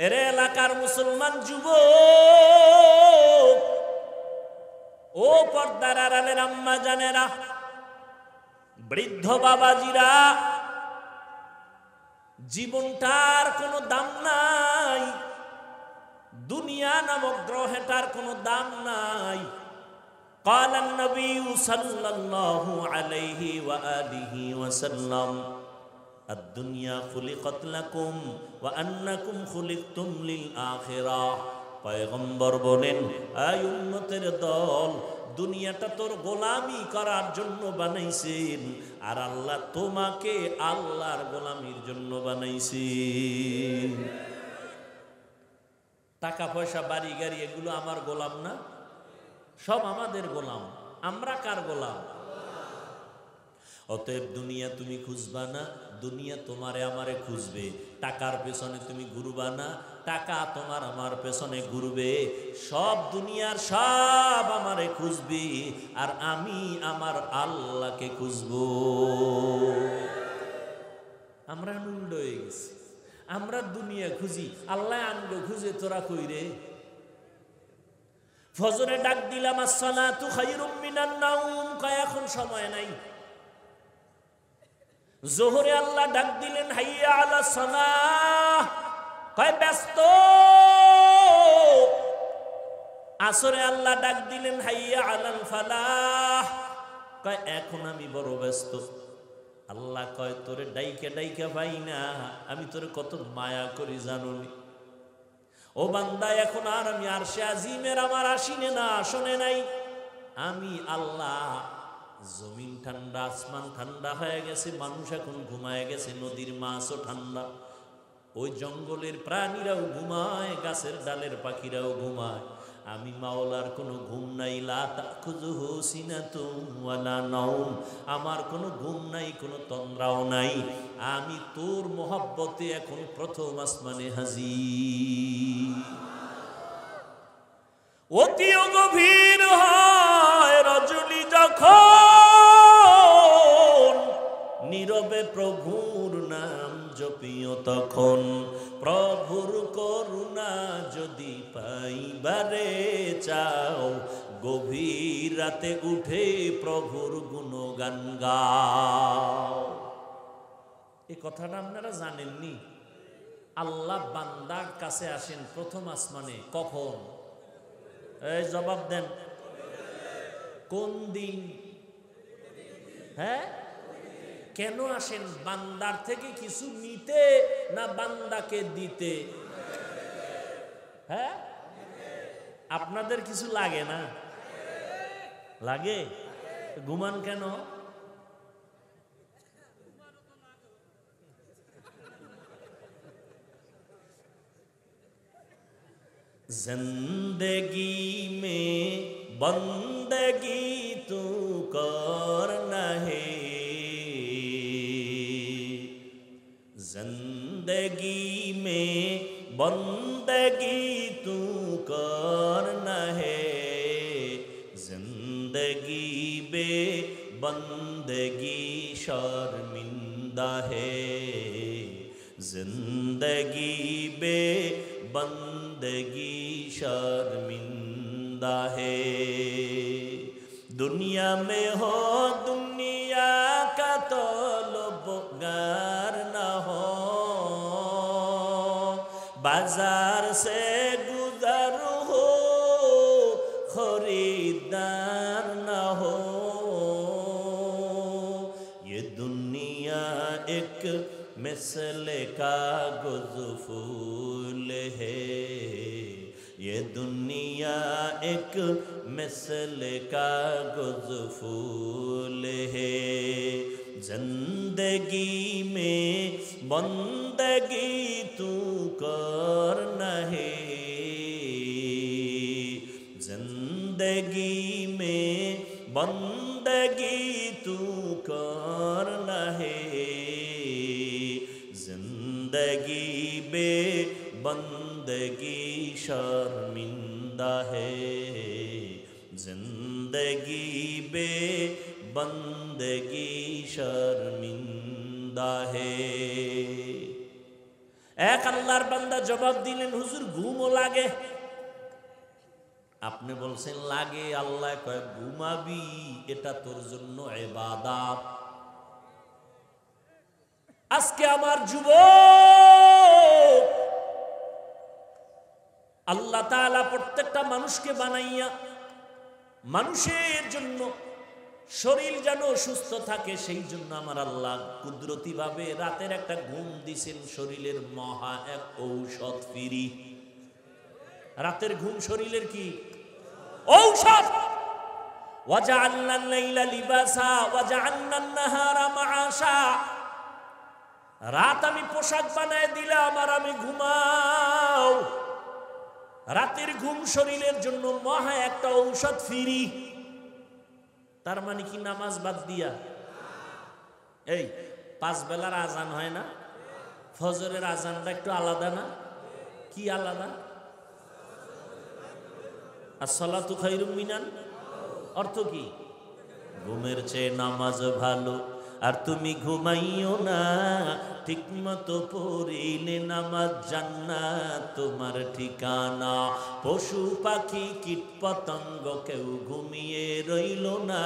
এরে এলাকার মুসলমান যুবক, ও পর্দার আড়ালের আম্মা জানেরা, বৃদ্ধ বাবাজিরা, জীবনটার কোনো দাম নাই, দুনিয়া নামক গ্রহটার কোনো দাম নাই। قال النبي صلى الله عليه وآله وسلم الدنيا خلقت لكم وأنكم خلقتم للآخرة। পয়গম্বর বলেন, আয় উম্মতের দল, দুনিয়াটা তোর গোলামি করার জন্য বানাইছেন, আর আল্লাহ তোমাকে আল্লাহর গোলামির জন্য বানাইছেন। টাকা পয়সা বাড়ি গাড়ি এগুলো আমার গোলাম না, সব আমাদের গোলাম। আমরা কার গোলাম? অতএব দুনিয়া তুমি খুঁজবা না, দুনিয়া তোমারে আমারে খুঁজবে। টাকার পেছনে তুমি ঘুরবা না, টাকা তোমার আমার পেছনে ঘুরবে। সব দুনিয়ার সব আমারে খুঁজবে, আর আমি আমার আল্লাহকে খুঁজবো। আমরা উল্টো হয়ে গেছি, আমরা দুনিয়া খুঁজি, আল্লাহ আনলো খুঁজে তোরা কইরে। ফজরে ডাক দিলাম, আসসালাতু খায়রুম মিনান নাওম, কয় এখন সময় নাই। জোহরে আল্লাহ ডাক দিলেন, হাইয়া আলাস সালাহ, কয় ব্যস্ত। আসরে আল্লাহ ডাক দিলেন, হাইয়া আলাল ফালাহ, কয় এখন আমি বড় ব্যস্ত। আল্লাহ কয়, তোরে ডাইকা ডাইকা পাই না, আমি তোরে কত মায়া করি জানুনি। ও বান্দা, এখন আর আমি আরশে আজিমের আমার আসিনে না, আসনে নাই। আমি আল্লাহ, জমিন ঠান্ডা, আসমান ঠান্ডা হয়ে গেছে, মানুষ এখন ঘুমায় গেছে, নদীর মাছও ঠান্ডা, ওই জঙ্গলের প্রাণীরাও ঘুমায়, গাছের ডালের পাখিরাও ঘুমায়। আমি মাওলার কোনো ঘুম নাই, লা তাখুযুহু সিনাতুন ওয়ালা নাওম, আমার কোনো ঘুম নাই, কোনো তন্দ্রাও নাই। আমি তোর মোহাব্বতে এখন প্রথম আসমানে হাজির। অতি গভীর হয় রজনী যখন, নীরবে প্রভুর নাম জপিও তখন। প্রভুর করুণা যদি পাইবারে চাও, গভীর রাতে উঠে প্রভুর গুণগান গাও। এই কথাটা আপনারা জানেননি? আল্লাহ বান্দার কাছে আসেন প্রথম আসমানে কখন? এই জবাব দেন, কোন দিন? হ্যাঁ, কেন আসেন? বান্দার থেকে কিছু নিতে না বান্দাকে দিতে? হ্যাঁ, আপনাদের কিছু লাগে না? লাগে? ঘুমান কেন? जिंदगी में बंदगी तू करना है, जिंदगी में बंदगी तू करना है, जिंदगी बे बंदगी शर्मिंदा है, जिंदगी बे बंदगी शर्मिंदा है। दुनिया में हो दुनिया का तलबगार न हो, बाजार से गुजर हो खरीदार न हो। ये दुनिया एक मिसले कागज़ फूल है, ये दुनिया एक मिसले कागज़ फूल है, जिंदगी में बंदगी तू करना है, जिंदगी में बंदगी तू करना है, जिंदगी बे बंदगी शर्मिंदा है, जिंदगी बे बंदगी शर्मिंदा है। এক আল্লাহর বান্দা জবাব দিলেন, হুজুর ঘুমও লাগে। আপনি বলছেন লাগে, আল্লাহ কয় ঘুমাবি, এটা তোর জন্য ইবাদত। আজকে আমার যুবক, আল্লাহ তাআলা প্রত্যেকটা মানুষকে বানাইয়া মানুষের জন্য শরীর যেন সুস্থ থাকে, সেই জন্য আমার আল্লাহ কুদরতি ভাবে রাতের একটা ঘুম দিছেন, শরীরের মহা এক ঔষধ ফ্রি। রাতের ঘুম শরীরের কি ঔষধ। ওয়াজআলনাল লাইলা লিবাসা ওয়াজআলনান নাহারা মাআশা। রাত আমি পোশাক বানায় দিলাম আর আমি ঘুমাও। রাতের ঘুম শরীরের জন্য মহা একটা ঔষধ ফ্রি। তার মানে কি নামাজ বাদ দিয়া? এই 5 বেলার আজান হয় না, ফজরের আজানটা একটু আলাদা না? কি আলাদা? আসসালাতু খায়রুম মিনান, অর্থ কি? ঘুমের চেয়ে নামাজ ভালো। আর তুমি ঘুমাইও না, ঠিক মতো পড়িলে নামাজ জান্নাত তোমার ঠিকানা। পশু পাখি কীট পতঙ্গ কেউ ঘুমিয়ে রইল না,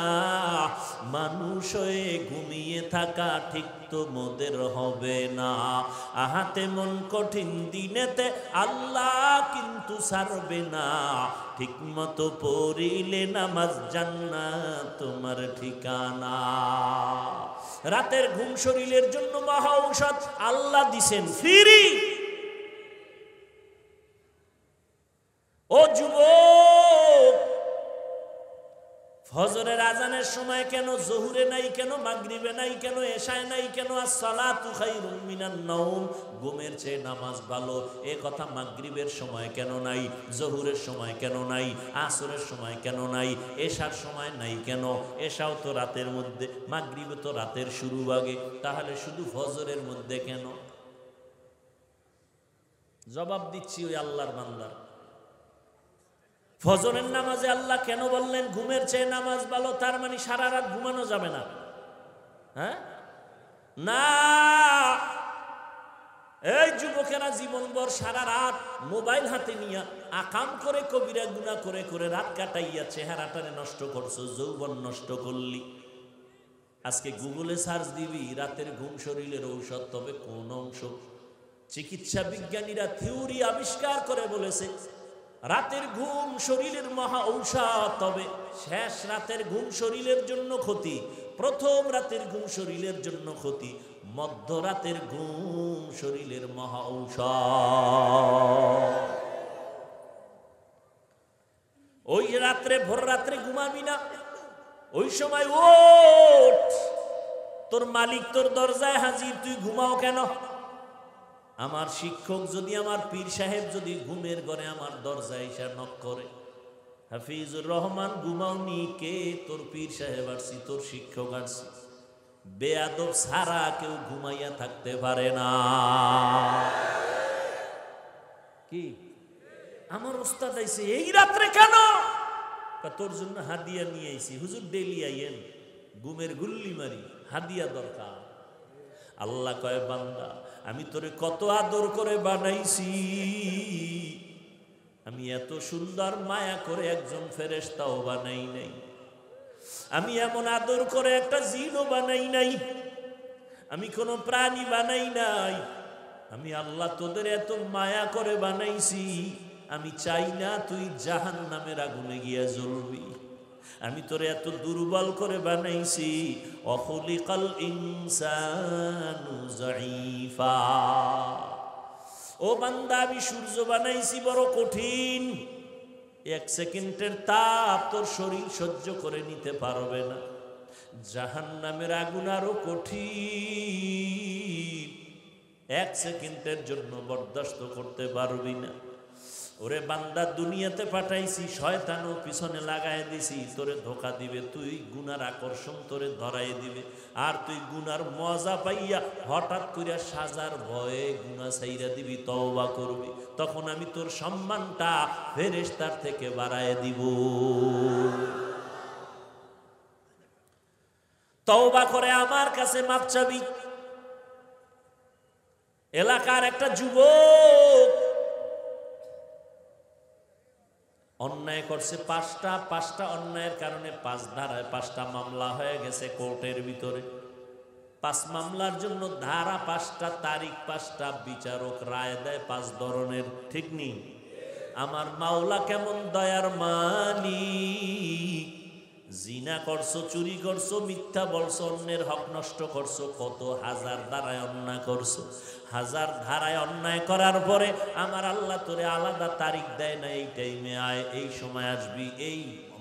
মানুষ হয়ে ঘুমিয়ে থাকা ঠিক তোমাদের হবে না। আহাতে মন কঠিন দিনেতে আল্লাহ কিন্তু ছাড়বে না, ঠিক মতো পড়িলে নামাজ জান্নাত তোমার ঠিকানা। রাতের ঘুম শরীরের জন্য মহা ঔষধ আল্লাহ দিছেন ফ্রি। ও যুবক, ফজরের আজানের সময় কেন জোহরে নাই, কেন মাগরিবে নাই, কেন এশায় নাই, কেন আসসালাতু খায়রুম মিনান নাওম, ঘুমের চেয়ে নামাজ ভালো, এ কথা মাগরিবের সময় কেন নাই, জোহরের সময় কেন নাই, আসরের সময় কেন নাই, এশার সময় নাই কেন? এশাও তো রাতের মধ্যে, মাগরিবে তো রাতের শুরু ভাগে, তাহলে শুধু ফজরের মধ্যে কেন? জবাব দিচ্ছি ওই আল্লাহর বান্দার। ফজরের নামাজে আল্লাহ কেন বললেন ঘুমের চেয়ে নামাজ ভালো? তার মানে সারা রাত ঘুমানো যাবে না? হ্যাঁ না, এই যুবকেরা জীবনভর সারা রাত মোবাইল হাতে নিয়ে আকাম করে কবিরা গুনাহ করে করে রাত কাটাইয়া চেহারাটারে নষ্ট করছো, যৌবন নষ্ট করলি। আজকে গুগলে সার্চ দিবি রাতের ঘুম শরীরের ঔষধ, তবে কোন অংশ? চিকিৎসা বিজ্ঞানীরা থিওরি আবিষ্কার করে বলেছে রাতের ঘুম শরীরের মহা ঔষধ, তবে শেষ রাতের ঘুম শরীরের জন্য ক্ষতি, প্রথম রাতের ঘুম শরীরের জন্য ক্ষতি, মধ্যরাতের ঘুম শরীরের মহা ঔষধ। ওই রাত্রে ভোর রাত্রে ঘুমাবি না, ওই সময় ওঠ, তোর মালিক তোর দরজায় হাজির, তুই ঘুমাও কেন? আমার শিক্ষক যদি, আমার পীর সাহেব যদি ঘুমের ঘরে আমার দরজায় এসে নক করে, হাফিজুর রহমান ঘুমাওনি? কে? তোর পীর সাহেব আসছি, তোর শিক্ষক আসছি। বেয়াদব সারা কেউ ঘুমাইয়া থাকতে পারে না। কি আমার ওস্তাদ আইছে এই রাত্রে কেন? তোর জন্য হাদিয়া নিয়ে আইছি। হুজুর ডেলি আইয়েন, ঘুমের গুল্লি মারি, হাদিয়া দরকার। আল্লাহ কয় বান্দা, আমি তোরে কত আদর করে বানাইছি, আমি এত সুন্দর মায়া করে একজন ফেরেশতাও বানাই নাই, আমি এমন আদর করে একটা জিনও বানাই নাই, আমি কোনো প্রাণী বানাই নাই, আমি আল্লাহ তোদের এত মায়া করে বানাইছি, আমি চাই না তুই জাহান্নামের আগুনে গিয়া জ্বলবি। আমি তোরে এত দুর্বল করে বানাইছি, অখলিকাল ইনসানু যায়ীফা। ও বান্দা, আমি সূর্য বানাইছি বড় কঠিন, 1 সেকেন্ডের তাপ তোর শরীর সহ্য করে নিতে পারবে না। জাহান্নামের আগুন আরো কঠিন, 1 সেকেন্ডের জন্য বরদাস্ত করতে পারবি না। ওরে বান্দা, দুনিয়াতে পাঠাইছি, শয়তানও পিছনে লাগাই দিছি, তোরে ধোকা দিবে, তুই গুনার আকর্ষণ তোরে ধরাই দিবে, আর তুই গুনার মজা পাইয়া হঠাৎ করে সাজার ভয়ে গুনাহ ছাইরা দিবি, তওবা করবি, তখন আমি তোর সম্মানটা ফেরেশতার থেকে বাড়ায় দিব। তওবা করে আমার কাছে মাপ চাবি। এলাকার একটা যুবক অন্যায় করছে পাঁচটা অন্যায়ের কারণে 5 ধারায় 5টা মামলা হয়ে গেছে কোর্টের ভিতরে। 5 মামলার জন্য ধারা 5টা, তারিখ 5টা, বিচারক রায় দেয় 5 ধরনের। ঠিক নেই? আমার মাওলা কেমন দয়ার মালিক! জিনা করছো, চুরি করছো, মিথ্যা বলছো, অন্যের হক নষ্ট করছো, কত হাজার ধারায় অন্যায় করছো। 1000 ধারায় অন্যায় করার পরে আমার আল্লাহ তোরে আলাদা তারিখ দেয় না, এই টাইমে আয়, এই সময় আসবি, এই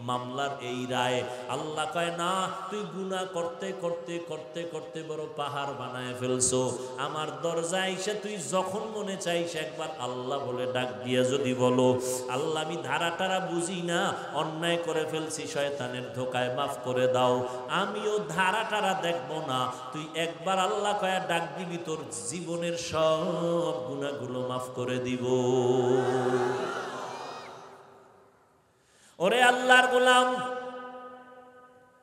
মামলার এই রায়। আল্লাহ কয় না, তুই গুনাহ করতে করতে করতে করতে বড় পাহাড় বানায় ফেলছো। আমার দরজায় এসে তুই যখন মনে চাইস একবার আল্লাহ বলে ডাক দিয়ে যদি বলো, আল্লাহ আমি ধারা টারা বুঝি না, অন্যায় করে ফেলছি, শয়তানের ধোকায় মাফ করে দাও, আমিও ধারা টারা দেখবো না, তুই একবার আল্লাহ কয়া ডাক দিবি, তোর জীবনের সব গুনাহগুলো মাফ করে দিব। ওরে আল্লাহর গোলাম,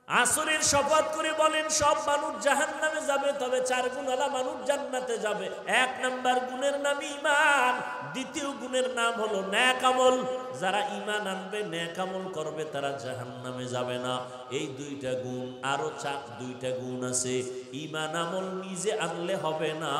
আসরের শপথ করে বলেন সব মানুষ জাহান্নামে যাবে, তবে 4 গুণওয়ালা মানুষ জান্নাতে যাবে। 1 নাম্বার গুণের নাম ঈমান, 2য় গুণের নাম হলো নেক আমল। যারা ঈমান আনবে, নেক আমল করবে, তারা জাহান্নামে যাবে না। এই 2টা গুণ, আরো 2টা গুণ আছে। ঈমান আমল নিজে আনলে হবে না,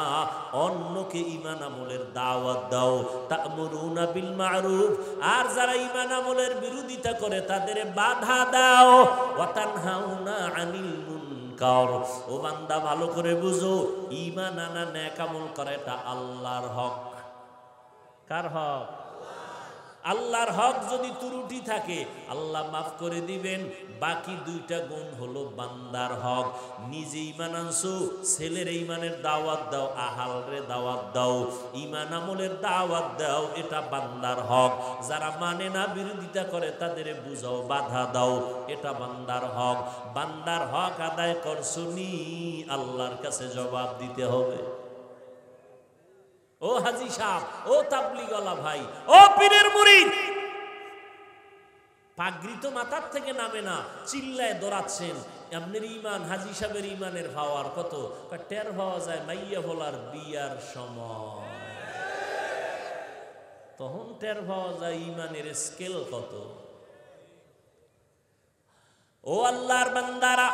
অন্যকে ঈমান আমলের দাওয়াত দাও। তা'মুরুনা বিল মা'রুফ, আর যারা ঈমান আমলের বিরোধিতা করে তাদের বাধা দাও। ওয়া তানহাউনা আনিল মুনকার, ও বান্দা ভালো করে বুঝো, ঈমান আনা, নেক আমল করা এটা আল্লাহর হক। কার হক? আল্লাহর হক। যদি ত্রুটি থাকে আল্লাহ মাফ করে দিবেন। বাকি 2টা গুণ হলো বান্দার হক। নিজে ঈমান আনছো, ছেলের ঈমানের দাওয়াত দাও, আহালরে দাওয়াত দাও, ঈমান আমলের দাওয়াত দাও, এটা বান্দার হক। যারা মানে না, বিরোধিতা করে, তাদের বুঝাও, বাধা দাও, এটা বান্দার হক। বান্দার হক আদায় করছনি, আল্লাহর কাছে জবাব দিতে হবে। ও হাজী সাহেব, ও তাবলীগওয়ালা ভাই, ও পীরের মুরিদ, পাগড়ি তো মাথার থেকে নামে না, চিল্লায় দৌড়াচ্ছেন। আপনার ঈমান, হাজী সাহেবের ঈমানের পাওয়ার কত? টের পাওয়া যায় মাইয়া ভোলার বিয়ার সময়, তখন টের পাওয়া যায় ঈমানের স্কেল কত। ও আল্লাহর বান্দারা,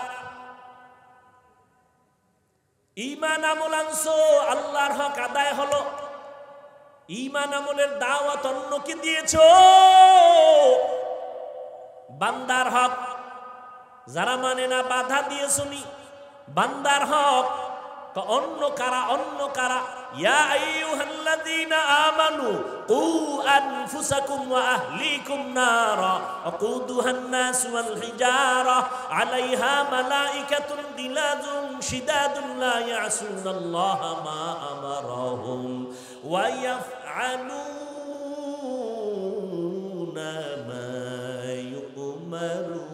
ঈমান আমল আনছো, আল্লাহর হক আদায় হলো। ঈমান আমলের দাওয়াত অন্যকে দিয়েছো, বান্দার হক। যারা মানে না, বাধা দিয়েছো নি, বান্দার হক। তো অন্য কারা? ইয়া আইয়ুহাল্লাযীনা আমানু কু আনফুসাকুম ওয়া আহলিকুম নারা ওয়াকুদুহান নাস ওয়াল হিজারা আলাইহা মালাইকাতুন গিলাযুন শিদাদুন লা ইয়াসুনাল্লাহা মা আমারাহুম ওয়া ইয়াফআলুনা মা ইউমারুন।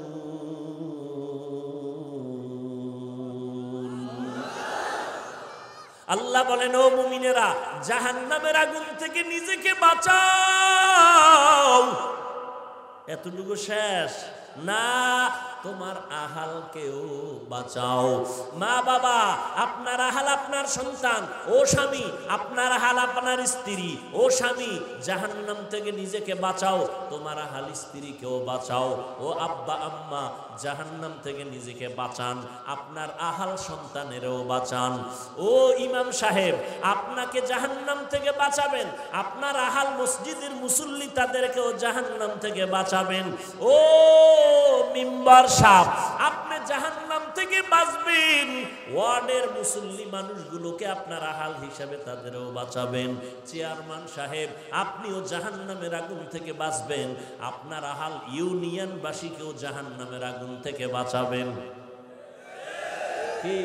আল্লাহ বলেন, ও মুমিনেরা, জাহান্নামের আগুন থেকে নিজেকে বাঁচাও। এতটুকু শেষ না, তোমার আহালকেও বাঁচাও। মা বাবা, আপনার আহাল আপনার সন্তান, ও স্বামী, আপনার আহাল আপনার স্ত্রী, ও স্বামী, জাহান্নাম থেকে নিজেকে বাঁচাও, তোমার আহাল স্ত্রীকেও বাঁচাও। ও আব্বা আম্মা, জাহান্নাম থেকে নিজেকে বাঁচান, আপনার আহাল সন্তানেরও বাঁচান। ও ইমাম সাহেব, আপনাকে জাহান্নাম থেকে বাঁচাবেন, আপনার আহাল মসজিদের মুসল্লি, তাদেরকেও জাহান্নাম থেকে বাঁচাবেন। ও মিম্বার সাহেব, আপনি জাহান্নাম থেকে বাঁচবেন, ওয়ার্ডের মুসল্লি মানুষগুলোকে আপনার আহাল হিসাবে তাদেরও বাঁচাবেন। চেয়ারম্যান সাহেব, আপনিও জাহান্নামের আগুন থেকে বাঁচবেন, আপনার আহাল ইউনিয়নবাসীকেও জাহান্নামের আগুন থেকে বাঁচাবেন। কি?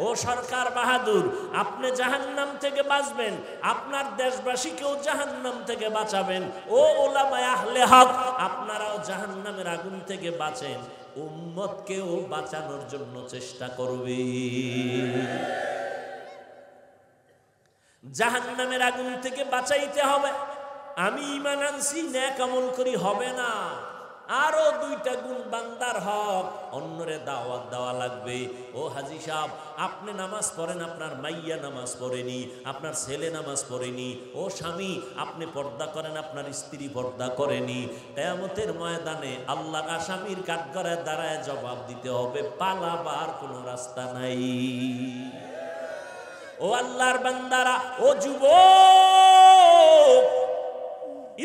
ও সরকার বাহাদুর, আপনি জাহান্নাম থেকে বাঁচবেন, আপনার দেশবাসীকেও জাহান্নাম থেকে বাঁচাবেন। ও উলামায়ে আহলে হক, আপনারাও জাহান্নামের আগুন থেকে বাঁচেন, উম্মতকেও বাঁচানোর জন্য চেষ্টা করবে। জাহান্নামের আগুন থেকে বাঁচাইতে হবে। আমি ঈমান আনছি, নেক আমল করি, হবে না। আরো দুইটা গুণ বান্দার হক, অন্যরে দাওয়াত দেওয়া লাগবে। ও হাজী সাহেব, আপনি নামাজ পড়েন, আপনার মাইয়া নামাজ পড়েনি, আপনার ছেলে নামাজ পড়েনি। ও স্বামী, আপনি পর্দা করেন, আপনার স্ত্রী পর্দা করেনি। কিয়ামতের ময়দানে আল্লাহর আসামির কাঠগড়ায় দাঁড়ায় জবাব দিতে হবে, পালাবার কোনো রাস্তা নাই। ও আল্লাহর বান্দারা, ও যুবক,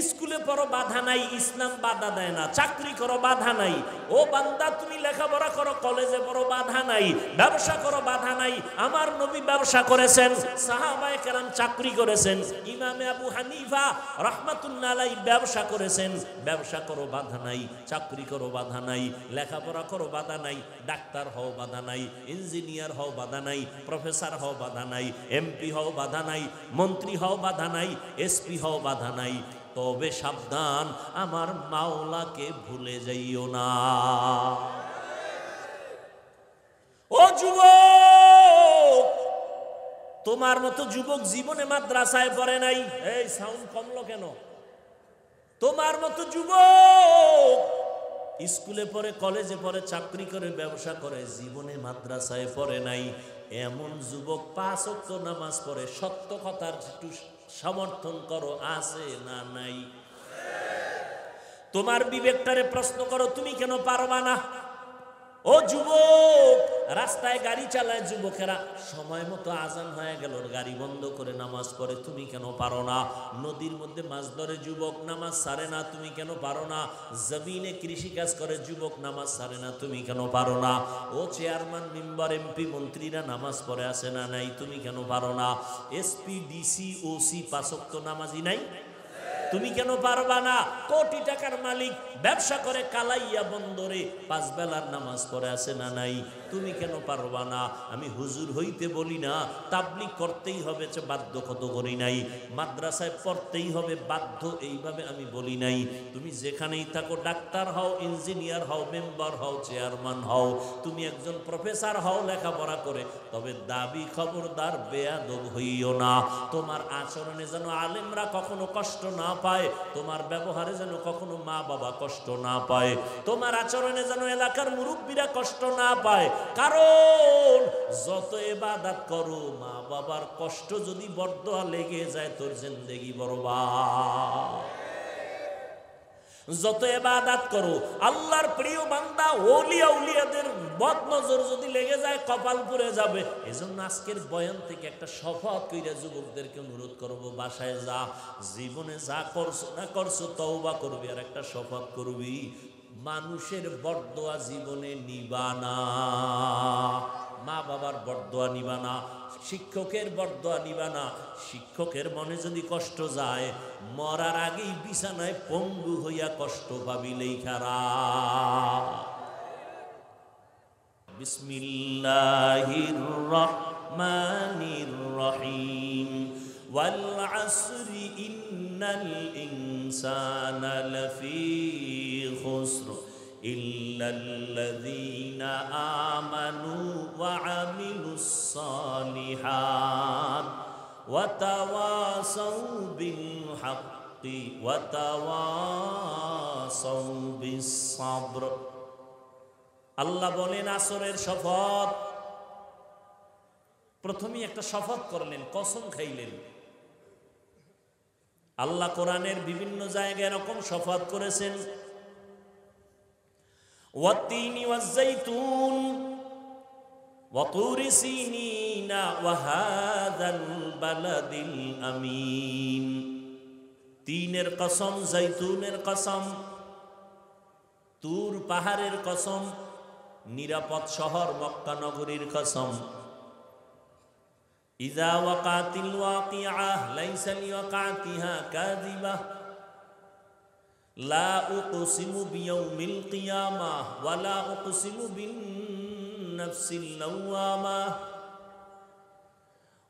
স্কুলে পড়ো বাধা নাই, ইসলাম বাধা দেয় না। চাকরি করো বাধা নাই। ও বান্দা, তুমি লেখাপড়া করো, কলেজে পড়ো বাধা নাই। ব্যবসা করো বাধা নাই। আমার নবী ব্যবসা করেছেন, সাহাবায়ে কেরাম চাকরি করেছেন, ইমামে আবু হানিফা রাহমাতুল্লাহ আলাইহি ব্যবসা করেছেন। ব্যবসা করো বাধা নাই, চাকরি করো বাধা নাই, লেখাপড়া করো বাধা নাই, ডাক্তার হও বাধা নাই, ইঞ্জিনিয়ার হও বাধা নাই, প্রফেসর হও বাধা নাই, এমপি হও বাধা নাই, মন্ত্রী হও বাধা নাই, এসপি হও বাধা নাই। তবে সাবধান, আমার মাওলাকে ভুলে যাইও না। ও যুবক, তোমার মতো যুবক জীবনে মাদ্রাসায় পড়ে নাই। এই সাউন্ড কমলো কেন? তোমার মতো যুবক স্কুলে পড়ে, কলেজে পড়ে, চাকরি করে, ব্যবসা করে, জীবনে মাদ্রাসায় পড়ে নাই। এমন যুবক 5 ওয়াক্ত নামাজ পড়ে, সত্য কথার একটু সমর্থন করো, আছে না নাই? তোমার বিবেকটারে প্রশ্ন করো, তুমি কেন পারবা না? ও যুবক, রাস্তায় গাড়ি চালায় যুবকেরা, সময় মতো আজান হয়ে গেল, গাড়ি বন্ধ করে নামাজ পড়ে, তুমি কেন পারো না? নদীর মধ্যে মাছ ধরে যুবক, নামাজ ছাড়ে না, তুমি কেন পারো না? জমিনে কৃষি কাজ করে যুবক, নামাজ ছাড়ে না, তুমি কেন পারো না? ও চেয়ারম্যান, মেম্বার, এমপি, মন্ত্রীরা নামাজ পড়ে আছে না নাই? তুমি কেন পারো না? এসপি, ডিসি, ওসি 5 ওয়াক্ত নামাজি নাই? তুমি কেন পারবা না? কোটি টাকার মালিক, ব্যবসা করে কালাইয়া বন্দরে, 5 বেলার নামাজ পড়ে আছে না নাই? তুমি কেন পারবা না? আমি হুজুর হইতে বলি না, তাবলীগ করতেই হবে বাধ্য, কত করি নাই। মাদ্রাসায় পড়তেই হবে বাধ্য, এইভাবে আমি বলি নাই। তুমি যেখানেই থাকো, ডাক্তার হও, ইঞ্জিনিয়ার হও, মেম্বার হও, চেয়ারম্যান হও, তুমি একজন প্রফেসর হও লেখাপড়া করে, তবে দাবি খবরদার বেয়াদব হইও না। তোমার আচরণে যেন আলেমরা কখনো কষ্ট না পায়, তোমার ব্যবহারে যেন কখনো মা বাবা কষ্ট না পায়, তোমার আচরণে যেন এলাকার মুরব্বীরা কষ্ট না পায়। কারণ যত ইবাদত করো, মা বাবার কষ্ট যদি বরদোয়া লেগে যায়, তোর জিন্দেগি বরবাদ। যত ইবাদত করো, আল্লাহর প্রিয় বান্দা ওলিয়া উলিয়াদের বদনজর যদি লেগে যায়, কপাল পুড়ে যাবে। এজন্য আজকের বয়ান থেকে একটা শপথ কইরা যুবকদেরকে অনুরোধ করব, বাসায় যা, জীবনে যা করছো না করছো তওবা করবি, আর একটা শপথ করবি, মানুষের বরদোয়া জীবনে নিবা না। মা বাবার বরদোয়া নিবা না, শিক্ষকের বরদোয়া নিবা না। শিক্ষকের মনে যদি কষ্ট যায়, মরার আগেই বিছানায় পঙ্গু হইয়া কষ্ট পাবিলেই খারাপ। বিসমিল্লাহির রহমানির রহিম। ওয়াল আসরি ইন্নাল ইনসানা লাফি খুসর ইল্লাল্লাযীনা আমানু ওয়া আমিলুস সালিহাত ওয়া তাওয়াসাউ বিল হাক্কি ওয়া তাওয়াসাউ বিস সাবর। আল্লাহ বলেন আসরের শপথ। প্রথমেই একটা শপথ করলেন, কসম খাইলেন। আল্লাহ কোরআনের বিভিন্ন জায়গায় এরকম শপথ করেছেন, ওয়াত্তিনি ওয়াজ্জাইতুন ওয়া তুরি সিনিনা ওয়া হাযাল বালাদিল আমিন। তিনের কসম, জাইতুনের কসম, তুর পাহাড়ের কসম, নিরাপদ শহর মক্কা নগরীর কসম। ইযা ওয়াকাতিল ওয়াকিআহ লাইসা লিওয়াকাতিহা কাযিবাহ লা উকসিমু বিয়াউমিল কিয়ামাহ ওয়া লা উকসিমু বিন নাফসিল লাওয়ামাহ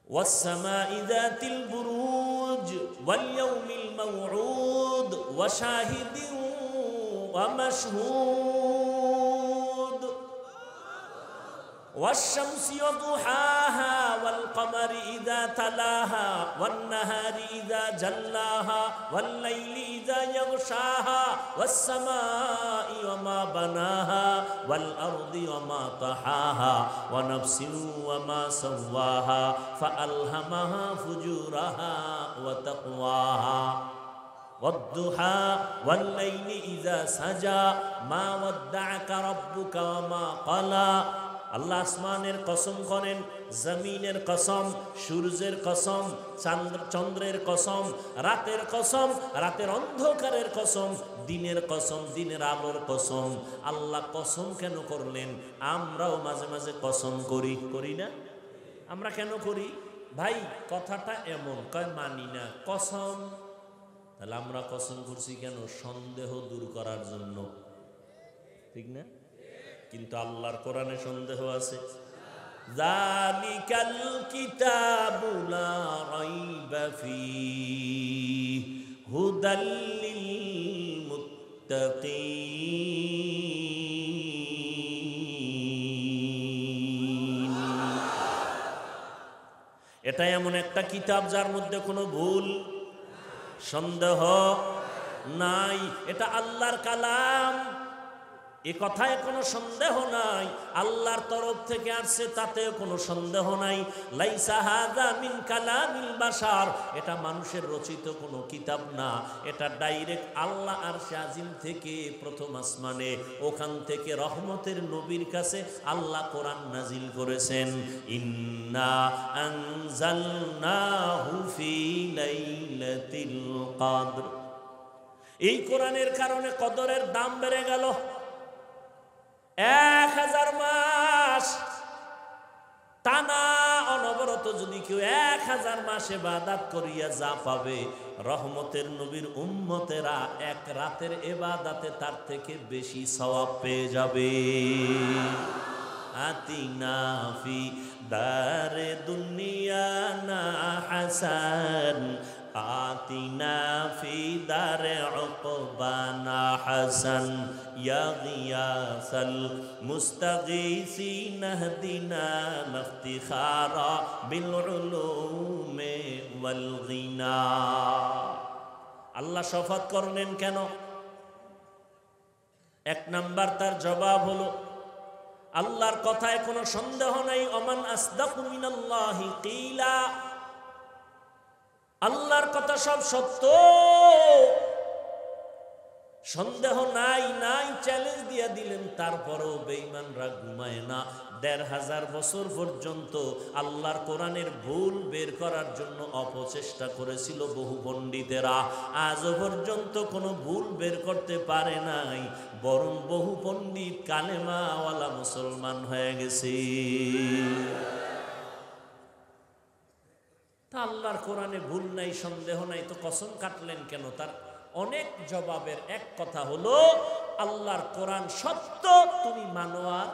ওয়াস সামাই যাতিল বুরুজ ওয়াল ইয়াউমিল মাউউদ ওয়া শাহিদিন ওয়া মাশহুদ والشمس وضحاها والقمر إذا تلاها والنهار إذا جلاها والليل إذا يغشاها والسماء وما بناها والأرض وما طحاها ونفس وما سواها فألهمها فجورها وتقواها والضحى والليل إذا سجى ما ودعك ربك وما قلى আল্লাহ আসমানের কসম করেন, জমিনের কসম, সূর্যের কসম, চন্দ্রের কসম, রাতের কসম, রাতের অন্ধকারের কসম, দিনের কসম, দিনের আলোর কসম। আল্লাহ কসম কেন করলেন? আমরাও মাঝে মাঝে কসম করি, করি না? আমরা কেন করি ভাই? কথাটা এমন, কয় মানি না কসম। তাহলে আমরা কসম করছি কেন? সন্দেহ দূর করার জন্য, ঠিক না? কিন্তু আল্লাহর কোরআনে সন্দেহ আছে। যালিকাল কিতাবু লা রাইবা ফীহি হুদাল লিল মুত্তাকিন। এটা এমন একটা কিতাব যার মধ্যে কোনো ভুল সন্দেহ নাই। এটা আল্লাহর কালাম, এ কথায় কোনো সন্দেহ নাই। আল্লাহর তরফ থেকে আসছে, তাতেও কোনো সন্দেহ নাই। লাইসা হাযা মিন কালামিল বাশার, এটা মানুষের রচিত কোনো কিতাব না। এটা ডাইরেক্ট আল্লাহ আরশে আজিম থেকে প্রথম আসমানে, ওখান থেকে রহমতের নবীর কাছে আল্লাহ কোরআন নাজিল করেছেন। ইন্না আনজালনাহু ফি লাইলাতিল কদর। এই কোরআনের কারণে কদরের দাম বেড়ে গেল। 1000 মাস টানা অনবরত যদি কেউ 1000 মাস ইবাদত করিয়া যা পাবে, রহমতের নবীর উম্মতেরা এক রাতের ইবাদতে তার থেকে বেশি সওয়াব পেয়ে যাবে। আতিনা ফি দারে দুনিয়া না হাসান, আতিনা ফি দারে উকবানা হাসান, ইয়া গিয়াসাল মুস্তাগীসিন ইহদিনা ইফতিখারা বিল উলুমি ওয়াল গিনা। আল্লাহ শপথ করলেন কেন? এক নাম্বার তার জবাব হলো, আল্লাহর কথায় কোনো সন্দেহ নাই। ওমান আসদাকু মিনাল্লাহি কিলা, আল্লাহর কথা সব সত্য, সন্দেহ নাই। চ্যালেঞ্জ দিয়ে দিলেন, তারপরও বেঈমানরা ঘুমায় না। 1500 বছর পর্যন্ত আল্লাহর কোরআনের ভুল বের করার জন্য অপচেষ্টা করেছিল বহু পণ্ডিতেরা, আজও পর্যন্ত কোনো ভুল বের করতে পারে নাই। বরং বহু পণ্ডিত কালেমাওয়ালা মুসলমান হয়ে গেছে। তা আল্লাহর কোরআনে ভুল নাই, সন্দেহ নাই, তো কসম কাটলেন কেন? তার অনেক জবাবের এক কথা হলো, আল্লাহর কোরআন সত্য, তুমি মানো আর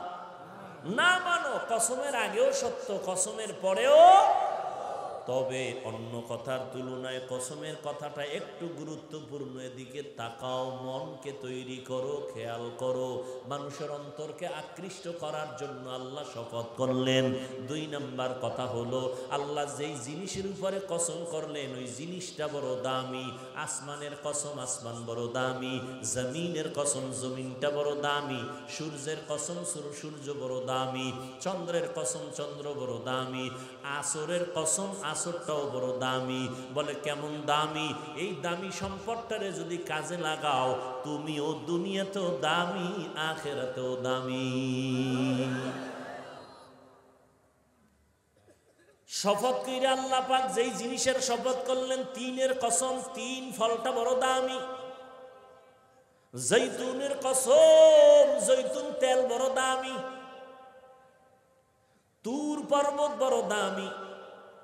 না মানো, কসমের আগেও সত্য, কসমের পরেও। তবে অন্য কথার তুলনায় কসমের কথাটা একটু গুরুত্বপূর্ণ। এদিকে তাকাও, মনকে তৈরি করো, খেয়াল করো। মানুষের অন্তরকে আকৃষ্ট করার জন্য আল্লাহ শপথ করলেন। 2 নাম্বার কথা হলো, আল্লাহ যেই জিনিসের উপরে কসম করলেন ওই জিনিসটা বড় দামি। আসমানের কসম, আসমান বড় দামি। জমিনের কসম, জমিনটা বড় দামি। সূর্যের কসম, সূর্য বড় দামি। চন্দ্রের কসম, চন্দ্র বড় দামি। আসরের কসম, আসরটাও বড় দামি। বলে কেমন দামি? এই দামি সম্পদটারে যদি কাজে লাগাও, তুমিও দুনিয়াতেও দামি, আখিরাতেও দামি। শপথ কইরা আল্লাহ পাক যেই জিনিসের শপথ করলেন, 3-এর কসম, 3 ফলটা বড় দামি। জৈতুনের কসম, জৈতুন তেল বড় দামি। তুর পর্বত বড় দামি।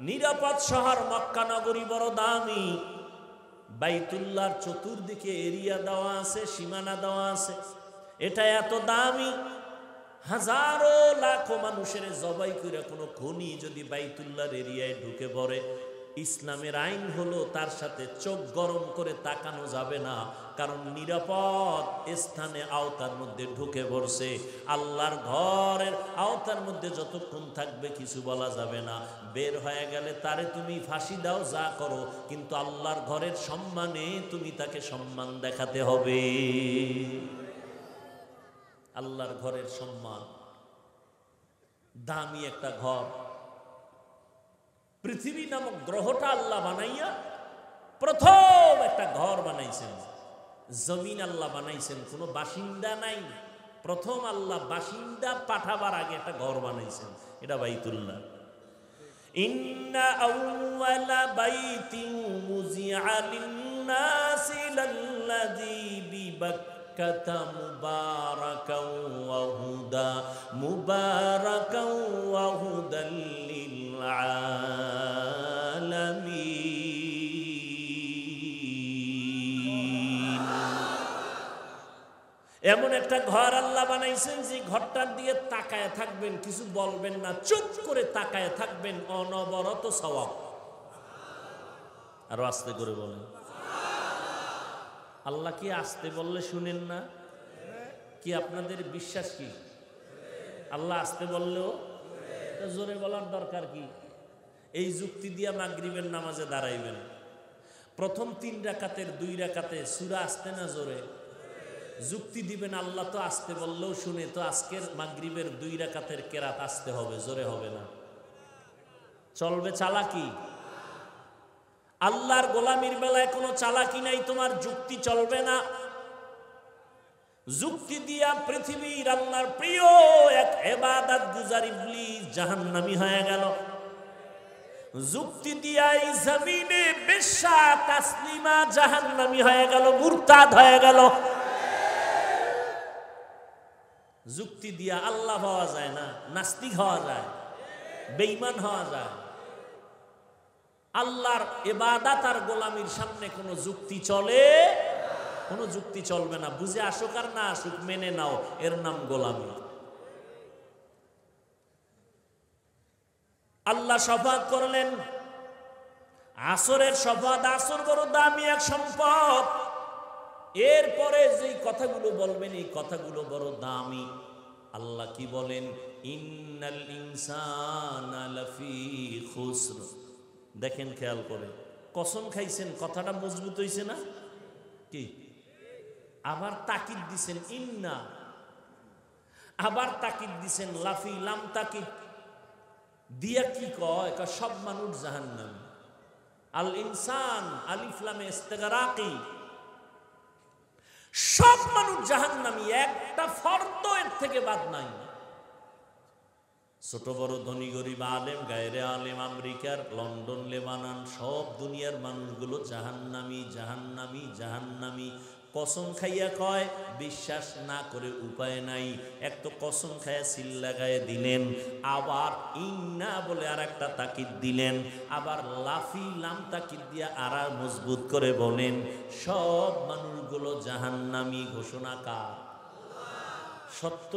নিরাপদ শহর মক্কা নগরী বড় দামি। বাইতুল্লাহর চতুর্দিকে এরিয়া দেওয়া আছে, সীমানা দেওয়া আছে, এটা এত দামি। হাজারো লাখো মানুষের জবাই করে কোনো খনি যদি বাইতুল্লাহর এরিয়ায় ঢুকে পড়ে, ইসলামের আইন হলো তার সাথে চোখ গরম করে তাকানো যাবে না, কারণ নিরাপদ স্থানে আওতার মধ্যে ঢুকে পড়ছে। আল্লাহর ঘরের আওতার মধ্যে যতক্ষণ থাকবে কিছু বলা যাবে না, বের হয়ে গেলে তারে তুমি ফাঁসি দাও, যা করো, কিন্তু আল্লাহর ঘরের সম্মানে তুমি তাকে সম্মান দেখাতে হবে। আল্লাহর ঘরের সম্মান, দামি একটা ঘর। পৃথিবী নামক গ্রহটা আল্লাহ বানাইয়া প্রথম একটা ঘর বানাইছেন। জমিন আল্লাহ বানাইছেন, কোনো বাসিন্দা নাই। প্রথম আল্লাহ বাসিন্দা পাঠাবার আগে একটা ঘর বানাইছেন, এটা বাইতুল্লাহ। ইন্না আউওয়ালা বাইতিন মুজিআ লিন-নাসি লাল্লাযী বিবাক্কাতা মুবারাকাও ওয়া হুদা মুবারাকাও ওয়া হুদাল লিল আলামিন। এমন একটা ঘর আল্লাহ বানাইছেন যে ঘরটার দিকে তাকায় থাকবেন, কিছু বলবেন না, চুপ করে তাকায় থাকবেন, অনবরত সওয়াব। আরো আস্তে করে বলেন। আল্লাহ কি আস্তে বললে শুনেন না? কি আপনাদের বিশ্বাস কি আল্লাহ আস্তে বললেও? জোরে বলার দরকার কি? এই যুক্তি দিয়া মাগরিবের নামাজে দাঁড়াইবেন, প্রথম 3 রাকাতের 2 রাকাতে সূরা আস্তে না জোরে? যুক্তি দিবেন আল্লাহ তো আস্তে বললেও শুনে, তো আজকের মাগরিবের 2 রাকাতের কেরাত আস্তে হবে, জোরে হবে না। চলবে চালাকি? আল্লাহর গোলামির বেলায় কোনো চালাকি নাই, তোমার যুক্তি চলবে না। যুক্তি দিয়া পৃথিবীর আল্লাহর প্রিয় এক ইবাদত গুজার ইবলিস জাহান্নামী হয়ে গেল। যুক্তি দিয়া এই জমিনে বেশ্যা তাসলিমা জাহান্নামী হয়ে গেল, মুরতাদ হয়ে গেল। যুক্তি দিয়া আল্লাহ হওয়া যায় না, নাস্তিক হওয়া যায়, বেঈমান হওয়া যায়। আল্লাহর ইবাদত আর গোলামির সামনে কোনো যুক্তি চলে? কোনো যুক্তি চলবে না। বুঝে আসুক আর না আসুক, মেনে নাও, এর নাম গোলামি। আল্লাহ শফাত করলেন, আসরের শফাত। আসর বড় দামি এক সম্পদ। এরপরে যেই কথাগুলো বলবেন এই কথাগুলো বড় দামি। আল্লাহ কি বলেন? ইন্নাল ইনসানা লাফি খুসর। দেখেন খেয়াল করে, কসম খাইছেন, কথাটা মজবুত হইছে না? কি আবার তাকিদ দিছেন ইন্না, আবার তাকিদ দিছেন লাফি, লাম তাকিদ দিয়া কি কয়? সব মানুষ জাহান্নামী। আল ইনসান আলিফ লামে ইস্তিগরাকি, সব মানুষ জাহান্নামী, একটা ফর্দ এর থেকে বাদ নাই। ছোট বড়, ধনী গরিব, আলেম গায়রে আলেম, আমেরিকার, লন্ডন, লেবানন, সব দুনিয়ার মানুষগুলো জাহান্নামী, জাহান্নামী, জাহান্নামী। কসম খাইয়া কয়, বিশ্বাস না করে উপায় নাই। এক তো কসম খাইয়া সিল লাগায় দিলেন, আবার ইন্না বলে আর একটা তাকিদ দিলেন, আবার লাফি লাম তাকিদ দিয়া আর মজবুত করে বলেন সব মানুষগুলো জাহান্নামী। ঘোষণা কার? সত্য?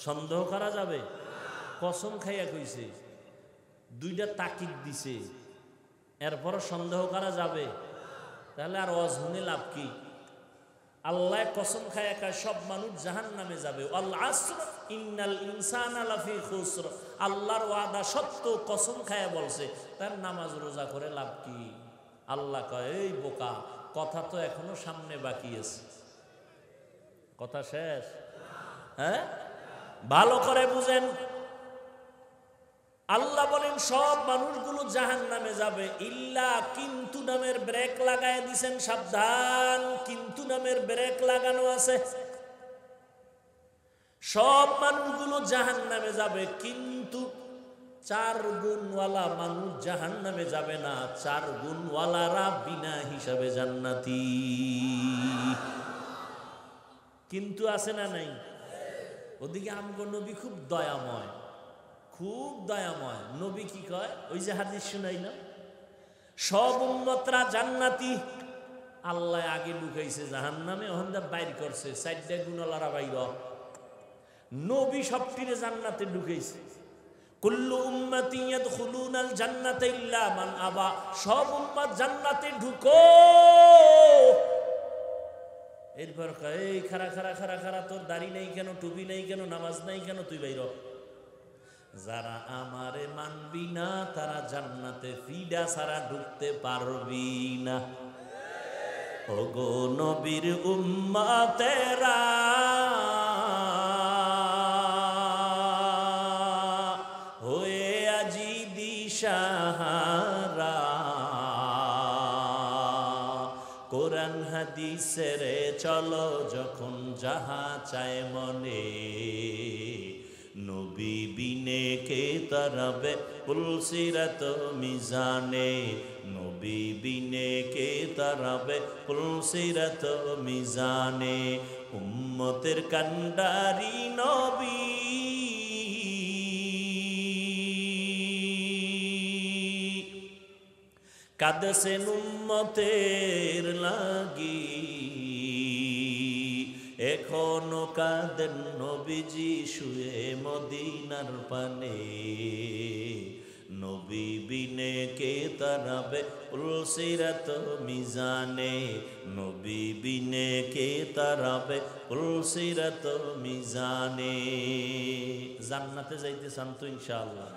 সন্দেহ করা যাবে? কসম খাইয়া কইছে, 2টা তাকিদ দিছে, এরপর সন্দেহ করা যাবে? তাহলে আর অজহুনে লাভ কি? আল্লাহ কসম খাইয়া কয় সব মানুষ জাহান্নামে যাবে। আল আসর ইন্নাল ইনসানা লাফি খুসর। আল্লাহর ওয়াদা সত্য, কসম খাইয়া বলছে, তার নামাজ রোজা করে লাভ কি? আল্লাহ কয়, এই বোকা, কথা তো এখনো সামনে বাকি আছে। কথা শেষ? হ্যাঁ, ভালো করে বুঝেন। আল্লাহ বলেন সব মানুষগুলো জাহান্নামে যাবে, ইল্লা, কিন্তু নামের ব্রেক লাগায় দিছেন। সাবধান, কিন্তু নামের ব্রেক লাগানো আছে। সব মানুষগুলো জাহান্নামে যাবে, কিন্তু 4 গুণওয়ালা মানুষ জাহান্নামে যাবে না। 4 গুণওয়ালারা বিনা হিসাবে জান্নাতি। কিন্তু আছে না নাই? ওদিকে আমগো নবী খুব দয়াময়, খুব দয়াময়। নবী কি কয়? ওই যে হাদিস শুনাই না, সব উম্মতরা জান্নাতি। আল্লাহ আগে ঢুকাইছে জাহান্নামে, ওখানটা বাইর করছে 4টা গুণওয়ালারা বাইর। নবী সবটিরে জান্নাতে ঢুকাইছে। কুল্লু উম্মতি ইয়াদখুলুনাল জান্নাতা ইল্লা মান আবা, সব উম্মত জান্নাতে ঢুকো। এরপর এই খারা খারা খারা খারা, তোর দাড়ি নেই কেন, টুপি নেই কেন, নামাজ নাই কেন, তুই বাইর। যারা আমারে মানবি না তারা জান্নাতে ফিডা ছাড়া ঢুকতে পারবি না। ওগো নবীর উম্মতেরা, হয়ে আজি দিশাহারা, কোরআন হাদিসের চলো যখন যাহা চায় মনে, নবী বিনে কে তারাবে পুলসিরাত মিজানে, নবী বিনে কে তারাবে পুলসিরাত মিজানে। উম্মতের কান্ডারি নবী, কাঁদছেন উম্মতের লাগি, এখনো কাঁদেন নবীজি শুয়ে মদিনার পানে, নবী বিনে কে তারাবে পুলসিরাত মিজানে, নবী বিনে কে তারাবে পুলসিরাত মিজানে। জান্নাতে যাইতে চান তো ইনশাআল্লাহ?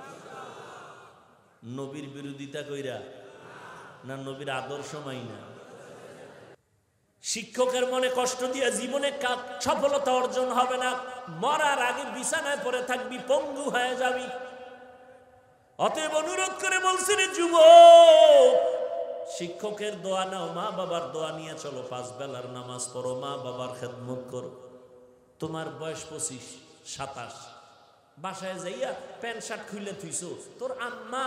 নবীর বিরোধিতা কইরা না নবীর আদর্শ মাইনা? শিক্ষকের মনে কষ্ট দিয়ে জীবনে সফলতা অর্জন হবে না, মরার আগে বিছানায় পড়ে থাকবি, পঙ্গু হয়ে যাবি। অতএব অনুরোধ করে বলছি রে যুবক, শিক্ষকের দোয়া নাও, মা বাবার দোয়া নিয়ে চলো, 5 বেলার নামাজ পড়ো, মা বাবার খেদমত করো। তোমার বয়স 25-27, বাসায় যাইয়া প্যান্ট শার্ট খুলে থুইছো, তোর আম্মা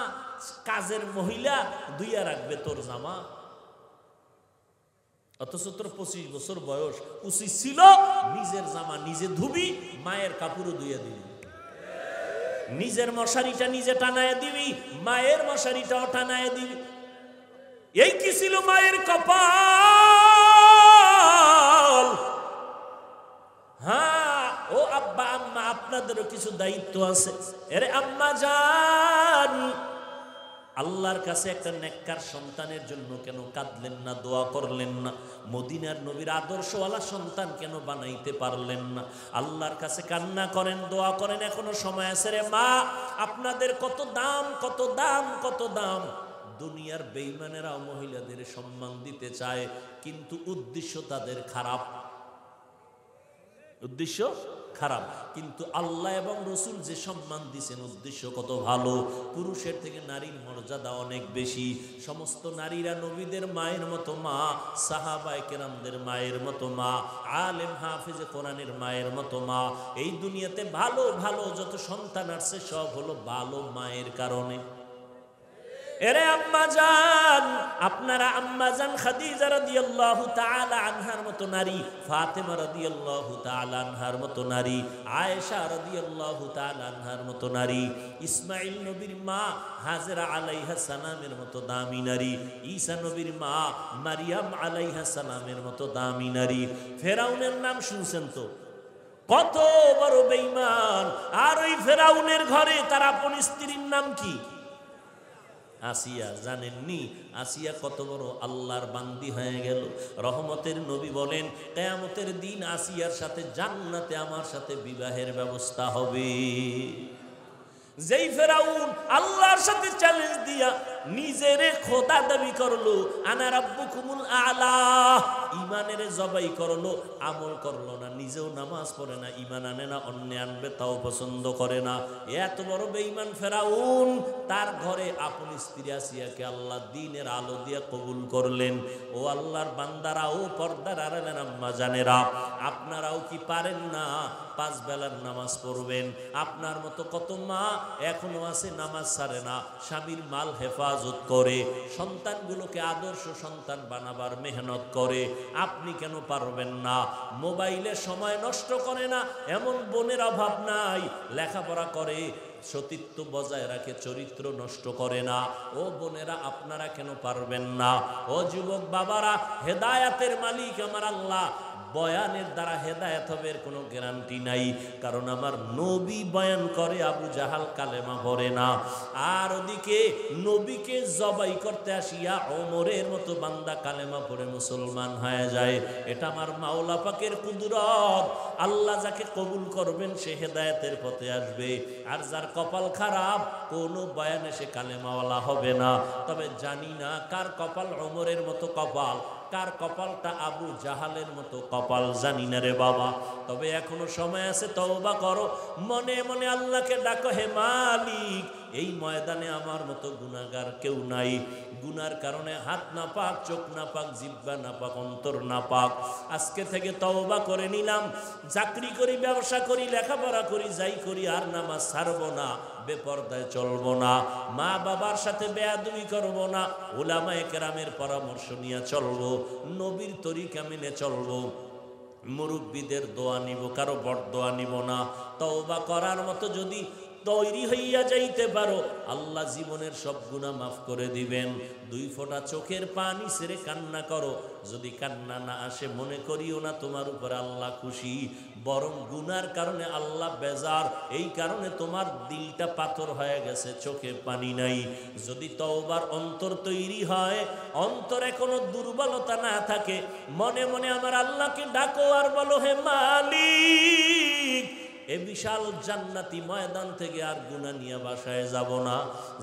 কাজের মহিলা ধুইয়া রাখবে তোর জামা, অথচ তোর 25 বছর বয়স। উচিত ছিল নিজের জামা নিজে ধুবি, মায়ের কাপড়ও ধুইয়া দিবি, নিজের মশারিটা নিজে টানায় দিবি, মায়ের মশারিটাও টানায় দিবি। এই কি ছিল মায়ের কপাল। হ্যাঁ ও আব্বা আম্মা, আপনাদেরও কিছু দায়িত্ব আছে। এরে আম্মা জান, আল্লাহর কাছে একটা নেককার সন্তানের জন্য কেন কাঁদলেন না, দোয়া করলেন না? মদিনার নবীর আদর্শওয়ালা সন্তান কেন বানাইতে পারলেন না? আল্লাহর কাছে কান্না করেন, দোয়া করেন, এখনো সময় আছে রে মা। আপনাদের কত দাম, কত দাম, কত দাম। দুনিয়ার বেঈমানেরাও মহিলাদের সম্মান দিতে চায়, কিন্তু উদ্দেশ্য তাদের খারাপ, উদ্দেশ্য খারাপ। কিন্তু আল্লাহ এবং রসুল যে সম্মান দিয়েছেন উদ্দেশ্য কত ভালো। পুরুষের থেকে নারীর মর্যাদা অনেক বেশি। সমস্ত নারীরা নবীদের মায়ের মতো মা, সাহাবায়ে কেরামদের মায়ের মতো মা, আলেম হাফেজে কোরআনের মায়ের মতো মা। এই দুনিয়াতে ভালো ভালো যত সন্তান আসছে সব হলো ভালো মায়ের কারণে। এরে আম্মা জান, আপনারা আম্মা জান খাদিজা রাদিয়াল্লাহু তাআলা আনহার মতো নারী, ফাতেমা রাদিয়াল্লাহু তাআলা আনহার মতো নারী, আয়েশা রাদিয়াল্লাহু তাআলা আনহার মতো নারী, ইসমাঈল নবীর মা হাজেরা আলাইহা সালামের মতো দামি নারী, ঈসা নবীর মা মারিয়াম আলাইহা সালামের মতো দামি নারী। ফেরাউনের নাম শুনছেন তো? কত বড় বেঈমান। আর ওই ফেরাউনের ঘরে তার আপন স্ত্রীর নাম কি? আসিয়া। জানেননি আসিয়া কত বড় আল্লাহর বান্দি হয়ে গেল? রহমতের নবী বলেন, কিয়ামতের দিন আসিয়ার সাথে জান্নাতে আমার সাথে বিবাহের ব্যবস্থা হবে। যেই ফেরাউন আল্লাহর সাথে চ্যালেঞ্জ দিয়া নিজেরে খোদা দাবি করলো, আনা রাব্বুকুমুল আলা, ইমানের জবাই করলো, আমল করলো না, নিজেও নামাজ পড়ে না, ইমান আনে না, অন্য আনবে তাও পছন্দ করে না। এত বড় বেঈমান ফেরাউন, তার ঘরে আপন স্ত্রী আসিয়াকে আল্লাহ দিনের আলো দিয়া কবুল করলেন। ও আল্লাহর বান্দারা, ও পর্দার আড়ালের আম্মা জানেরা, আপনারাও কি পারেন না 5 বেলার নামাজ পড়বেন? আপনার মতো কত মা এখনো আছে নামাজ ছাড়ে না, স্বামীর মাল হেফাজত করে, সন্তানগুলোকে আদর্শ সন্তান বানাবার মেহনত করে। আপনি কেন পারবেন না? মোবাইলে সময় নষ্ট করে না এমন বোনের অভাব নাই, লেখাপড়া করে, সতীত্ব বজায় রাখে, চরিত্র নষ্ট করে না। ও বোনেরা, আপনারা কেন পারবেন না? ও যুবক বাবারা, হেদায়াতের মালিক আমার আল্লাহ বয়ানের দ্বারা হেদায়েত হবে এর কোনো গ্যারান্টি নাই, কারণ আমার নবী বয়ান করে, আবু জাহাল কালেমা পড়ে না। আর ওদিকে নবীকে জবাই করতে আসিয়া ওমরের মতো বান্দা কালেমা পড়ে মুসলমান হয়ে যায়। এটা আমার মাওলা পাকের কুদরত। আল্লাহ যাকে কবুল করবেন সে হেদায়েতের পথে আসবে, আর যার কপাল খারাপ কোনো বয়ানে সে কালেমাওয়ালা হবে না। তবে জানি না কার কপাল ওমরের মতো কপাল, কার কপালটা আবু জাহালের মতো কপাল, জানি না রে বাবা। তবে এখনো সময় আছে, তওবা করো, মনে মনে আল্লাহকে ডাকো, হে মালিক এই ময়দানে আমার মতো গুনাহগার কেউ নাই। গুনার কারণে হাত না পাক, চোখ না পাক, জিহ্বা না পাক, অন্তর না পাক। আজকে থেকে তওবা করে নিলাম, চাকরি করি, ব্যবসা করি, লেখাপড়া করি, যাই করি, আর নামাজ ছাড়বো না, বেপরদায় চলবো না, মা বাবার সাথে বেয়াদবি করবো না, উলামায়ে কেরামের পরামর্শ নিয়ে চলবো, নবীর তরিকা মেনে চলবো, মুরব্বীদের দোয়া নিব, কারো বড় দোয়া নিব না। তওবা করার মতো যদি তৈরি হইয়া যাইতে পারো, আল্লাহ জীবনের সব গুনাহ মাফ করে দিবেন। 2 ফোঁটা চোখের পানি ছেড়ে কান্না করো, যদি কান্না না আসে মনে করিও না তোমার উপর আল্লাহ খুশি, বরং গুনার কারণে আল্লাহ বেজার, এই কারণে তোমার দিলটা পাথর হয়ে গেছে, চোখে পানি নাই। যদি তওবার অন্তর তৈরি হয়, অন্তরে কোনো দুর্বলতা না থাকে, মনে মনে আমার আল্লাহকে ডাকো আর বলো, হে মালিক এ বিশাল জান্নাতি ময়দান থেকে আর গুনাহ নিয়ে বাসায় যাব না।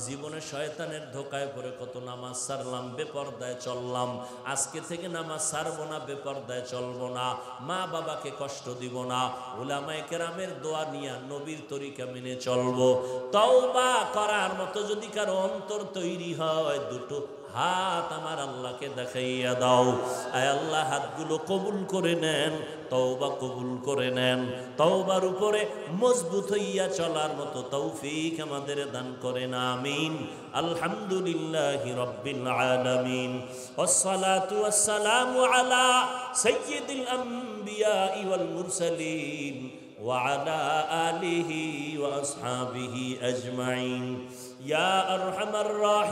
জীবনে শয়তানের ধোকায় পড়ে কত নামাজ ছাড়লাম, বেপরদায় চললাম, আজকে থেকে নামাজ ছাড়বো না, বেপরদায় চলবো না, মা বাবাকে কষ্ট দিব না, উলামায়ে কেরামের দোয়া নিয়ে নবীর তরিকা মেনে চলবো। তওবা করার মতো যদি কারো অন্তর তৈরি হয়, 2টো হাত আমার আল্লাহকে দেখাইয়া দাও। আয় আল্লাহ, হাতগুলো কবুল করে নেন, তওবা কবুল করে নেন, তওবার উপরে মজবুত হইয়া চলার মতো তৌফিক আমাদের দান করেন, আমিন। আলহামদুলিল্লাহি রাব্বিল আলামিন, ওয়াসসালাতু ওয়াসসালামু আলা সাইয়্যিদিল আম্বিয়া ওয়াল মুরসালিন ওয়া আলা আলিহি ওয়া আসহাবিহি আজমাইন। ইয়া আরহামার রাহিমিন।